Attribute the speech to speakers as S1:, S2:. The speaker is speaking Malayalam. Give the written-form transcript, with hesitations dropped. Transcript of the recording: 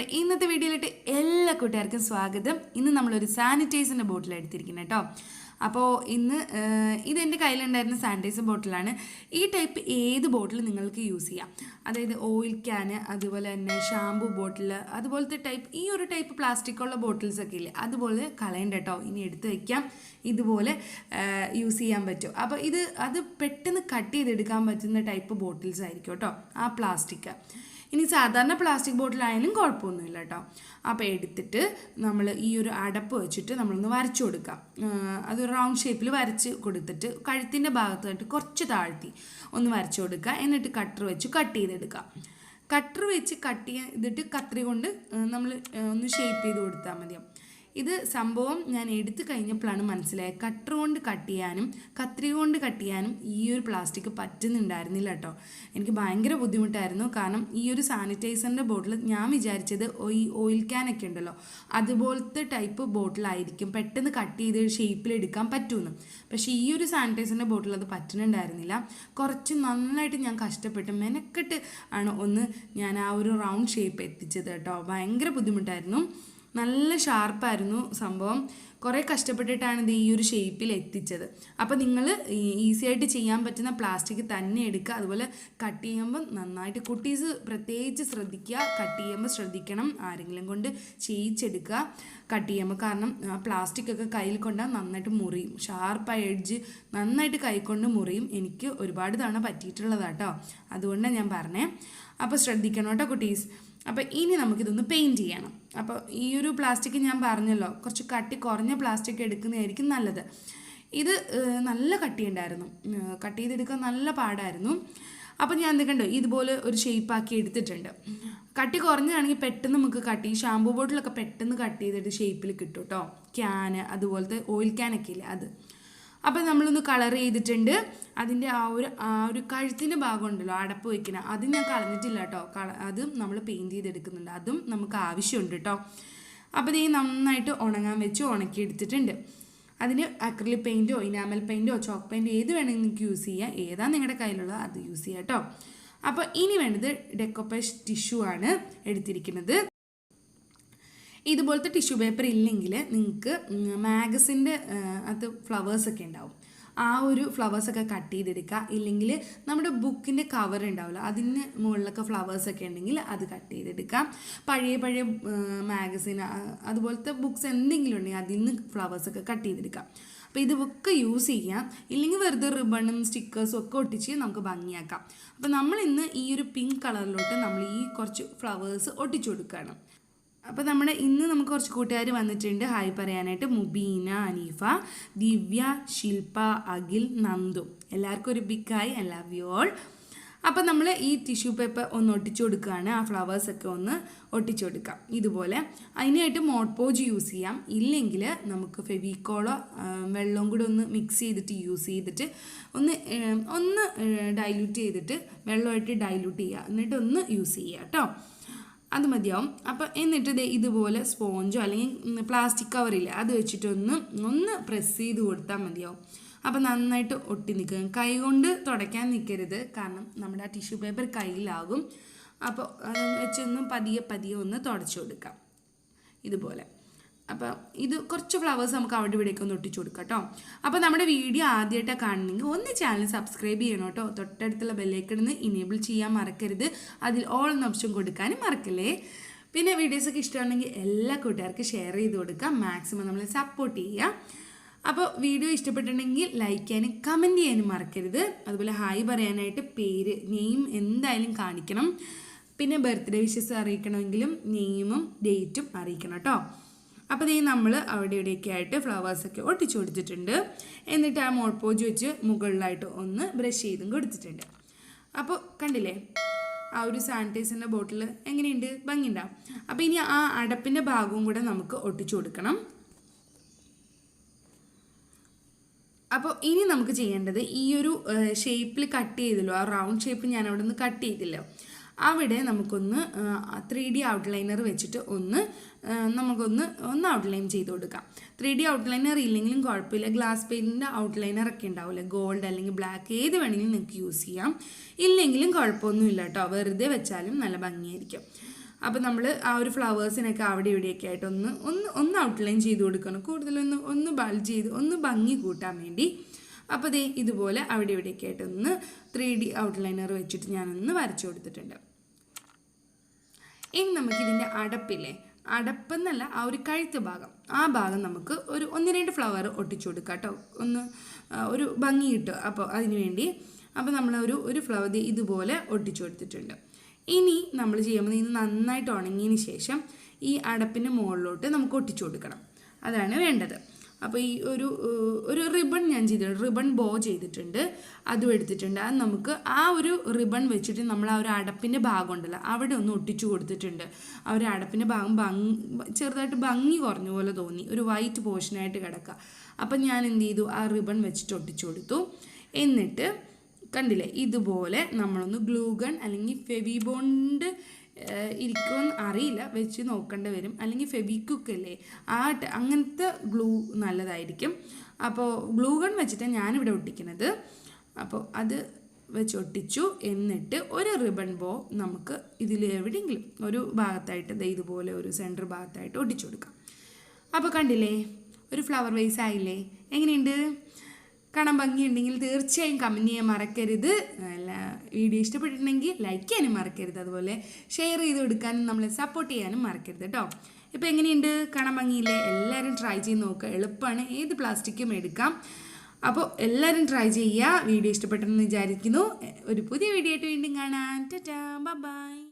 S1: അപ്പോൾ ഇന്നത്തെ വീഡിയോയിലിട്ട് എല്ലാ കൂട്ടുകാർക്കും സ്വാഗതം. ഇന്ന് നമ്മളൊരു സാനിറ്റൈസറിൻ്റെ ബോട്ടിൽ എടുത്തിരിക്കുന്നത് കേട്ടോ. അപ്പോൾ ഇന്ന് ഇതെൻ്റെ കയ്യിലുണ്ടായിരുന്ന സാനിറ്റൈസർ ബോട്ടിലാണ്. ഈ ടൈപ്പ് ഏത് ബോട്ടിൽ നിങ്ങൾക്ക് യൂസ് ചെയ്യാം. അതായത് ഓയിൽ ക്യാന്, അതുപോലെ തന്നെ ഷാമ്പു ബോട്ടിൽ, അതുപോലത്തെ ടൈപ്പ് ഈ ഒരു ടൈപ്പ് പ്ലാസ്റ്റിക്കുള്ള ബോട്ടിൽസൊക്കെ ഇല്ലേ, അതുപോലെ കളയണ്ട കേട്ടോ. ഇനി എടുത്ത് വയ്ക്കാം, ഇതുപോലെ യൂസ് ചെയ്യാൻ പറ്റും. അപ്പോൾ അത് പെട്ടെന്ന് കട്ട് ചെയ്തെടുക്കാൻ പറ്റുന്ന ടൈപ്പ് ബോട്ടിൽസ് ആയിരിക്കും കേട്ടോ ആ പ്ലാസ്റ്റിക്. ഇനി സാധാരണ പ്ലാസ്റ്റിക് ബോട്ടിലായാലും കുഴപ്പമൊന്നുമില്ല കേട്ടോ. അപ്പോൾ എടുത്തിട്ട് നമ്മൾ ഈ ഒരു അടപ്പ് വെച്ചിട്ട് നമ്മളൊന്ന് വരച്ചു കൊടുക്കാം. അത് റൗണ്ട് ഷേപ്പിൽ വരച്ച് കൊടുത്തിട്ട് കഴുത്തിൻ്റെ ഭാഗത്തായിട്ട് കുറച്ച് താഴ്ത്തി ഒന്ന് വരച്ചു കൊടുക്കുക. എന്നിട്ട് കട്ടർ വെച്ച് കട്ട് ചെയ്തെടുക്കുക. കട്ടർ വെച്ച് കട്ട് ചെയ്തിട്ട് കത്രി കൊണ്ട് നമ്മൾ ഒന്ന് ഷേപ്പ് ചെയ്ത് കൊടുത്താൽ മതിയാവും. ഇത് സംഭവം ഞാൻ എടുത്തു കഴിഞ്ഞപ്പോഴാണ് മനസ്സിലായത്. കട്ടർ കൊണ്ട് കട്ട് ചെയ്യാനും കത്രിക കൊണ്ട് കട്ട് ചെയ്യാനും ഈ ഒരു പ്ലാസ്റ്റിക് പറ്റുന്നുണ്ടായിരുന്നില്ല കേട്ടോ. എനിക്ക് ഭയങ്കര ബുദ്ധിമുട്ടായിരുന്നു. കാരണം ഈ ഒരു സാനിറ്റൈസറിൻ്റെ ബോട്ടിൽ ഞാൻ വിചാരിച്ചത് ഈ ഓയിൽ ക്യാനൊക്കെ ഉണ്ടല്ലോ അതുപോലത്തെ ടൈപ്പ് ബോട്ടിലായിരിക്കും, പെട്ടെന്ന് കട്ട് ചെയ്ത് ഷേപ്പിലെടുക്കാൻ പറ്റുമെന്ന്. പക്ഷേ ഈ ഒരു സാനിറ്റൈസറിൻ്റെ ബോട്ടിൽ അത് പറ്റുന്നുണ്ടായിരുന്നില്ല. കുറച്ച് നന്നായിട്ട് ഞാൻ കഷ്ടപ്പെട്ട് മെനക്കെട്ട് ആണ് ഞാൻ ആ ഒരു റൗണ്ട് ഷേപ്പ് എത്തിച്ചത് കേട്ടോ. ഭയങ്കര ബുദ്ധിമുട്ടായിരുന്നു. നല്ല ഷാർപ്പായിരുന്നു സംഭവം. കുറേ കഷ്ടപ്പെട്ടിട്ടാണ് ഇത് ഈ ഒരു ഷേപ്പിൽ എത്തിച്ചത്. അപ്പോൾ നിങ്ങൾ ഈസി ആയിട്ട് ചെയ്യാൻ പറ്റുന്ന പ്ലാസ്റ്റിക് തന്നെ എടുക്കുക. അതുപോലെ കട്ട് ചെയ്യുമ്പോൾ നന്നായിട്ട് കുട്ടീസ് പ്രത്യേകിച്ച് ശ്രദ്ധിക്കുക. കട്ട് ചെയ്യുമ്പോൾ ശ്രദ്ധിക്കണം, ആരെങ്കിലും കൊണ്ട് ചെയ്യിച്ചെടുക്കുക കട്ട് ചെയ്യുമ്പോൾ. കാരണം പ്ലാസ്റ്റിക് ഒക്കെ കയ്യിൽ കൊണ്ടാൽ നന്നായിട്ട് മുറിയും. ഷാർപ്പായ എഡ്ജ് നന്നായിട്ട് കൈകൊണ്ട് മുറിയും. എനിക്ക് ഒരുപാട് തവണ പറ്റിയിട്ടുള്ളതാട്ടോ, അതുകൊണ്ടാണ് ഞാൻ പറഞ്ഞേ. അപ്പോൾ ശ്രദ്ധിക്കണം കേട്ടോ കുട്ടീസ്. അപ്പോൾ ഇനി നമുക്കിതൊന്ന് പെയിൻറ്റ് ചെയ്യണം. അപ്പോൾ ഈ ഒരു പ്ലാസ്റ്റിക് ഞാൻ പറഞ്ഞല്ലോ, കുറച്ച് കട്ടി കുറഞ്ഞ പ്ലാസ്റ്റിക് എടുക്കുന്നതായിരിക്കും നല്ലത്. ഇത് നല്ല കട്ടിയുണ്ടായിരുന്നു, കട്ട് ചെയ്തെടുക്കാൻ നല്ല പാടായിരുന്നു. അപ്പോൾ ഞാൻ എന്തൊക്കെയുണ്ടോ ഇതുപോലെ ഒരു ഷേപ്പാക്കി എടുത്തിട്ടുണ്ട്. കട്ടി കുറഞ്ഞതാണെങ്കിൽ പെട്ടെന്ന് നമുക്ക് ഈ ഷാമ്പൂ ബോട്ടിലൊക്കെ പെട്ടെന്ന് കട്ട് ചെയ്തിട്ട് ഷേപ്പിൽ കിട്ടും കേട്ടോ. ക്യാന്, അതുപോലത്തെ ഓയിൽ ക്യാനൊക്കെ ഇല്ലേ അത്. അപ്പോൾ നമ്മളൊന്ന് കളർ ചെയ്തിട്ടുണ്ട്. അതിൻ്റെ ആ ഒരു കഴുത്തിൻ്റെ ഭാഗം ഉണ്ടല്ലോ അടപ്പ് വയ്ക്കണം, അത് ഞാൻ കളഞ്ഞിട്ടില്ല കേട്ടോ. അതും നമ്മൾ പെയിൻറ്റ് ചെയ്തെടുക്കുന്നുണ്ട്, അതും നമുക്ക് ആവശ്യമുണ്ട് കേട്ടോ. അപ്പോൾ ഇത് നന്നായിട്ട് ഉണങ്ങാൻ വെച്ച് ഉണക്കിയെടുത്തിട്ടുണ്ട്. അതിന് അക്രിലിക് പെയിൻറ്റോ ഇനാമൽ പെയിൻറ്റോ ചോക്ക് പെയിൻറ്റോ ഏത് വേണമെങ്കിൽ നിങ്ങൾക്ക് യൂസ് ചെയ്യാം. ഏതാ നിങ്ങളുടെ കയ്യിലുള്ളത് അത് യൂസ് ചെയ്യാം കേട്ടോ. അപ്പോൾ ഇനി വേണ്ടത് ഡെക്കോപ്പേഷ് ടിഷ്യൂ ആണ് എടുത്തിരിക്കുന്നത്. ഇതുപോലത്തെ ടിഷ്യൂ പേപ്പർ ഇല്ലെങ്കിൽ നിങ്ങൾക്ക് മാഗസിൻ്റെ അത് ഫ്ലവേഴ്സൊക്കെ ഉണ്ടാവും, ആ ഒരു ഫ്ലവേഴ്സൊക്കെ കട്ട് ചെയ്തെടുക്കുക. ഇല്ലെങ്കിൽ നമ്മുടെ ബുക്കിൻ്റെ കവർ ഉണ്ടാവില്ല, അതിന് മുകളിലൊക്കെ ഫ്ലവേഴ്സൊക്കെ ഉണ്ടെങ്കിൽ അത് കട്ട് ചെയ്തെടുക്കാം. പഴയ മാഗസിൻ അതുപോലത്തെ ബുക്സ് എന്തെങ്കിലും ഉണ്ടെങ്കിൽ അതിൽ നിന്ന് ഫ്ലവേഴ്സൊക്കെ കട്ട് ചെയ്തെടുക്കാം. അപ്പോൾ ഇതൊക്കെ യൂസ് ചെയ്യാം. ഇല്ലെങ്കിൽ വെറുതെ റിബണും സ്റ്റിക്കേഴ്സും ഒക്കെ ഒട്ടിച്ച് നമുക്ക് ഭംഗിയാക്കാം. അപ്പോൾ നമ്മൾ ഇന്ന് ഈ ഒരു പിങ്ക് കളറിലോട്ട് നമ്മൾ ഈ കുറച്ച് ഫ്ലവേഴ്സ് ഒട്ടിച്ചു കൊടുക്കുകയാണ്. അപ്പോൾ ഇന്ന് നമുക്ക് കുറച്ച് കൂട്ടുകാർ വന്നിട്ടുണ്ട് ഹായ് പറയാനായിട്ട്. മുബീന, അനീഫ, ദിവ്യ, ശില്പ, അഖിൽ, നന്ദു, എല്ലാവർക്കും ഒരു big hi. I love you all. അപ്പോൾ നമ്മൾ ഈ ടിഷ്യൂ പേപ്പർ ഒന്ന് ഒട്ടിച്ചു കൊടുക്കുകയാണ്. ആ ഫ്ലവേഴ്സൊക്കെ ഒന്ന് ഒട്ടിച്ചു കൊടുക്കാം ഇതുപോലെ. അതിനായിട്ട് മോഡ് പോജ് യൂസ് ചെയ്യാം. ഇല്ലെങ്കിൽ നമുക്ക് ഫെവിക്കോളോ വെള്ളവും കൂടെ ഒന്ന് മിക്സ് ചെയ്തിട്ട് യൂസ് ചെയ്തിട്ട് ഒന്ന് ഡൈല്യൂട്ട് ചെയ്തിട്ട് വെള്ളമായിട്ട് ഡൈല്യൂട്ട് ചെയ്യുക, എന്നിട്ട് ഒന്ന് യൂസ് ചെയ്യുക കേട്ടോ. അത് മതിയാവും. അപ്പോൾ എന്നിട്ട് ഇതുപോലെ സ്പോഞ്ചോ അല്ലെങ്കിൽ പ്ലാസ്റ്റിക് കവറില്ല അത് വെച്ചിട്ട് ഒന്ന് പ്രസ് ചെയ്ത് കൊടുത്താൽ മതിയാവും. അപ്പോൾ നന്നായിട്ട് ഒട്ടി നിൽക്കുക. കൈ കൊണ്ട് തുടയ്ക്കാൻ നിൽക്കരുത്, കാരണം നമ്മുടെ ആ ടിഷ്യൂ പേപ്പർ കയ്യിലാകും. അപ്പോൾ അത് വെച്ചൊന്ന് പതിയെ ഒന്ന് തുടച്ചു കൊടുക്കാം ഇതുപോലെ. അപ്പോൾ ഇത് കുറച്ച് ഫ്ലവേഴ്സ് നമുക്ക് അവിടെ ഇവിടേക്ക് ഒന്ന് ഒട്ടിച്ചു കൊടുക്കാം കേട്ടോ. അപ്പോൾ നമ്മുടെ വീഡിയോ ആദ്യമായിട്ടാണ് കാണണമെങ്കിൽ ഒന്ന് ചാനൽ സബ്സ്ക്രൈബ് ചെയ്യണം കേട്ടോ. തൊട്ടടുത്തുള്ള ബെല്ലൈക്കൺ ഇനേബിൾ ചെയ്യാൻ മറക്കരുത്. അതിൽ ഓൾ എന്ന ഓപ്ഷൻ കൊടുക്കാനും മറക്കല്ലേ. പിന്നെ വീഡിയോസൊക്കെ ഇഷ്ടമാണെങ്കിൽ എല്ലാ കൂട്ടുകാർക്കും ഷെയർ ചെയ്ത് കൊടുക്കാം. മാക്സിമം നമ്മളെ സപ്പോർട്ട് ചെയ്യുക. അപ്പോൾ വീഡിയോ ഇഷ്ടപ്പെട്ടിട്ടുണ്ടെങ്കിൽ ലൈക്ക് ചെയ്യാനും കമൻറ്റ് ചെയ്യാനും മറക്കരുത്. അതുപോലെ ഹായ് പറയാനായിട്ട് പേര് നെയിം എന്തായാലും കാണിക്കണം. പിന്നെ ബർത്ത്ഡേ വിഷസ് അറിയിക്കണമെങ്കിലും നെയിമും ഡേറ്റും അറിയിക്കണം കേട്ടോ. അപ്പോൾ നമ്മൾ അവിടെ ഇവിടെയൊക്കെ ആയിട്ട് ഫ്ലവേഴ്സൊക്കെ ഒട്ടിച്ചു കൊടുത്തിട്ടുണ്ട്. എന്നിട്ട് ആ മോഡ് പോജ് വെച്ച് മുകളിലായിട്ട് ഒന്ന് ബ്രഷ് ചെയ്തും കൊടുത്തിട്ടുണ്ട്. അപ്പോൾ കണ്ടില്ലേ ആ ഒരു സാനിറ്റൈസറിൻ്റെ ബോട്ടിൽ എങ്ങനെയുണ്ട്, ഭംഗിയുണ്ടാവും. അപ്പോൾ ഇനി ആ അടപ്പിൻ്റെ ഭാഗവും കൂടെ നമുക്ക് ഒട്ടിച്ചു കൊടുക്കണം. അപ്പോൾ ഇനി നമുക്ക് ചെയ്യേണ്ടത് ഈ ഒരു ഷേപ്പിൽ കട്ട് ചെയ്തല്ലോ, ആ റൗണ്ട് ഷേപ്പ് ഞാൻ അവിടെ നിന്ന് കട്ട് ചെയ്തില്ലോ, അവിടെ നമുക്കൊന്ന് 3D ഔട്ട്ലൈനർ വെച്ചിട്ട് നമുക്കൊന്ന് ഔട്ട്ലൈൻ ചെയ്ത് കൊടുക്കാം. 3D ഔട്ട്ലൈനർ ഇല്ലെങ്കിലും കുഴപ്പമില്ല, ഗ്ലാസ് പെയിൻറ്റിൻ്റെ ഔട്ട്ലൈനർ ഒക്കെ ഉണ്ടാവില്ലേ, ഗോൾഡ് അല്ലെങ്കിൽ ബ്ലാക്ക് ഏത് വേണമെങ്കിലും നിങ്ങൾക്ക് യൂസ് ചെയ്യാം. ഇല്ലെങ്കിലും കുഴപ്പമൊന്നുമില്ല കേട്ടോ, വെറുതെ വെച്ചാലും നല്ല ഭംഗിയായിരിക്കും. അപ്പോൾ നമ്മൾ ആ ഒരു ഫ്ലവേഴ്സിനൊക്കെ അവിടെ ഇവിടെയൊക്കെ ആയിട്ട് ഒന്ന് ഔട്ട്ലൈൻ ചെയ്ത് കൊടുക്കണം, കൂടുതലൊന്ന് ബൾജ് ചെയ്ത് ഒന്ന് ഭംഗി കൂട്ടാൻ വേണ്ടി. അപ്പോൾ ദേ ഇതുപോലെ അവിടെ ഇവിടെയൊക്കെ ആയിട്ട് ഒന്ന് 3D ഔട്ട്ലൈനർ വെച്ചിട്ട് ഞാനൊന്ന് വരച്ചു കൊടുത്തിട്ടുണ്ട്. ഇനി നമുക്കിതിൻ്റെ അടപ്പെന്നല്ല ആ ഒരു കഴുത്ത് ഭാഗം, ആ ഭാഗം നമുക്ക് ഒരു 1-2 ഫ്ലവർ ഒട്ടിച്ചു കൊടുക്കാം കേട്ടോ, ഒരു ഭംഗി കിട്ടും. അപ്പോൾ അതിന് വേണ്ടി നമ്മൾ ഒരു ഫ്ലവർ ഇതുപോലെ ഒട്ടിച്ചു കൊടുത്തിട്ടുണ്ട്. ഇനി നമ്മൾ ചെയ്യുമ്പോൾ ഇത് നന്നായിട്ട് ഉണങ്ങിയതിന് ശേഷം ഈ അടപ്പിൻ്റെ മുകളിലോട്ട് നമുക്ക് ഒട്ടിച്ചു കൊടുക്കണം, അതാണ് വേണ്ടത്. അപ്പോൾ ഈ ഒരു റിബൺ ഞാൻ ചെയ്തിട്ടുണ്ട്, റിബൺ ബോ ചെയ്തിട്ടുണ്ട്, അതും എടുത്തിട്ടുണ്ട്. അത് നമുക്ക് ആ ഒരു റിബൺ വെച്ചിട്ട് നമ്മൾ ആ ഒരു അടപ്പിൻ്റെ ഭാഗം ഉണ്ടല്ലോ അവിടെ ഒന്ന് ഒട്ടിച്ചു കൊടുത്തിട്ടുണ്ട്. ആ ഒരു അടപ്പിൻ്റെ ഭാഗം ചെറുതായിട്ട് ഭംഗി കുറഞ്ഞ പോലെ തോന്നി, ഒരു വൈറ്റ് പോർഷനായിട്ട് കിടക്കുക. അപ്പം ഞാൻ എന്ത് ചെയ്തു, ആ റിബൺ വെച്ചിട്ട് ഒട്ടിച്ചു കൊടുത്തു. എന്നിട്ട് കണ്ടില്ലേ ഇതുപോലെ നമ്മളൊന്ന് ഗ്ലൂ ഗൺ അല്ലെങ്കിൽ ഫെവിബോണ്ട് ഇരിക്കുമെന്ന് അറിയില്ല, വെച്ച് നോക്കേണ്ടി വരും, അല്ലെങ്കിൽ ഫെവിക്വിക്ക് അല്ലേ അങ്ങനത്തെ ഗ്ലൂ നല്ലതായിരിക്കും. അപ്പോൾ ഗ്ലൂ ഗൺ വെച്ചിട്ടാണ് ഞാനിവിടെ ഒട്ടിക്കുന്നത്. അപ്പോൾ അത് വെച്ച് ഒട്ടിച്ചു. എന്നിട്ട് ഒരു റിബൺ ബോ നമുക്ക് ഇതിൽ എവിടെയെങ്കിലും ഒരു ഭാഗത്തായിട്ട് ഇതുപോലെ ഒരു സെൻറ്റർ ഭാഗത്തായിട്ട് ഒട്ടിച്ചു കൊടുക്കാം. അപ്പോൾ കണ്ടില്ലേ ഒരു ഫ്ലവർ വേസ് ആയില്ലേ? എങ്ങനെയുണ്ട്? കാണാൻ ഭംഗിയുണ്ടെങ്കിൽ തീർച്ചയായും കമൻറ്റ് ചെയ്യാൻ മറക്കരുത്. വീഡിയോ ഇഷ്ടപ്പെട്ടിട്ടുണ്ടെങ്കിൽ ലൈക്ക് ചെയ്യാനും മറക്കരുത്, അതുപോലെ ഷെയർ ചെയ്ത് കൊടുക്കാനും നമ്മളെ സപ്പോർട്ട് ചെയ്യാനും മറക്കരുത് കേട്ടോ. ഇപ്പോൾ എങ്ങനെയുണ്ട്? കാണാൻ ഭംഗിയില്ലേ? എല്ലാവരും ട്രൈ ചെയ്ത് നോക്കുക, എളുപ്പമാണ്, ഏത് പ്ലാസ്റ്റിക്കും എടുക്കാം. അപ്പോൾ എല്ലാവരും ട്രൈ ചെയ്യുക. വീഡിയോ ഇഷ്ടപ്പെട്ടെന്ന് വിചാരിക്കുന്നു. ഒരു പുതിയ വീഡിയോ ആയിട്ട് വീണ്ടും കാണാം. Tata, bye bye.